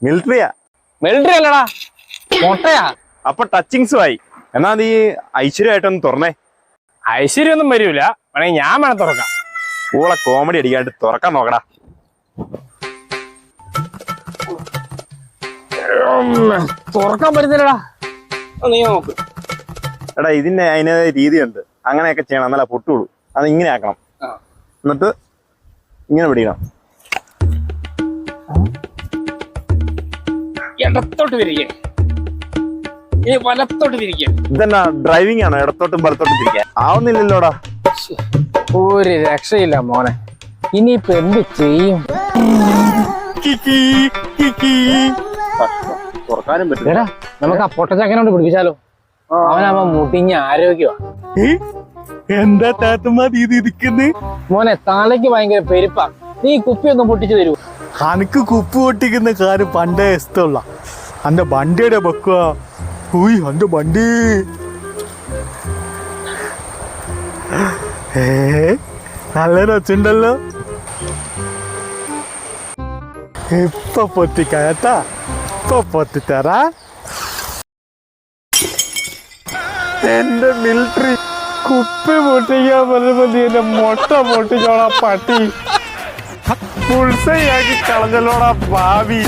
മിലിറ്ററിയാ. Military അല്ലടാ, മുട്ടയാ. അപ്പൊ ടച്ചിങ്സുമായി. എന്നാ നീ ഐശ്വര്യമായിട്ടൊന്ന് തുറന്നേ. ഐശ്വര്യം ഒന്നും വരൂല, വേണമെങ്കിൽ ഞാൻ വേണം തുറക്കാം. ഊളെ കോമഡി അടിക്കാണ്ട് തുറക്കാൻ നോക്കടാ. തുറക്കാൻ പറ്റുന്നില്ലടാ, നീ നോക്ക്. എടാ അതിനേതായ രീതിയുണ്ട്, അങ്ങനെയൊക്കെ ചെയ്യണം, എന്നാലേ പൊട്ടുള്ളൂ. അത് ഇങ്ങനെ ആക്കണം, എന്നിട്ട് ഇങ്ങനെ പിടിക്കണം. ഇടത്തോട്ട് തിരിക്കേ, ഇനി വലത്തോട്ട് തിരിക്കേ. ഇതെന്നാ ഡ്രൈവിംഗ് ആണോ ഇടത്തോട്ടും വലത്തോട്ടും തിരിക്കാൻ? ആവുന്നില്ലല്ലോടാ. ഒരു രക്ഷയില്ല മോനെ, ഇനിയിപ്പൊ എന്ത് ചെയ്യും? തുറക്കാനും പറ്റില്ല. നമുക്ക് ആ പൊട്ടച്ചക്കനോട് പിടിപ്പിച്ചാലോ? അവനാവുമ്പോ മുടിഞ്ഞ ആരോഗ്യമാണ്. എന്താ താത്തമ്മ ഇത് ഇരിക്കുന്നത്? മോനെ തലയ്ക്ക് ഭയങ്കര പെരുപ്പാ, നീ കുപ്പിയൊന്നും പൊട്ടിച്ചു തരൂ. അനക്ക് കുപ്പ് പൊട്ടിക്കുന്ന കാര്യം പണ്ടേ ഇഷ്ടമുള്ള അന്റെ വണ്ടിയുടെ വെക്കുക. അന്റെ വണ്ടി നല്ല രച്ചുണ്ടല്ലോ. ഇപ്പൊ പൊട്ടിക്കാട്ടാ, ഇപ്പൊ പൊട്ടിത്തരാ. എന്റെ മിലിറ്ററി കുപ്പി പൊട്ടിക്കാൻ പറയുമ്പോ നീ എന്റെ മുട്ട പൊട്ടിച്ചോളാ പട്ടി. പുൾസയാക്കി കളഞ്ഞല്ലോടാ ഭാവി.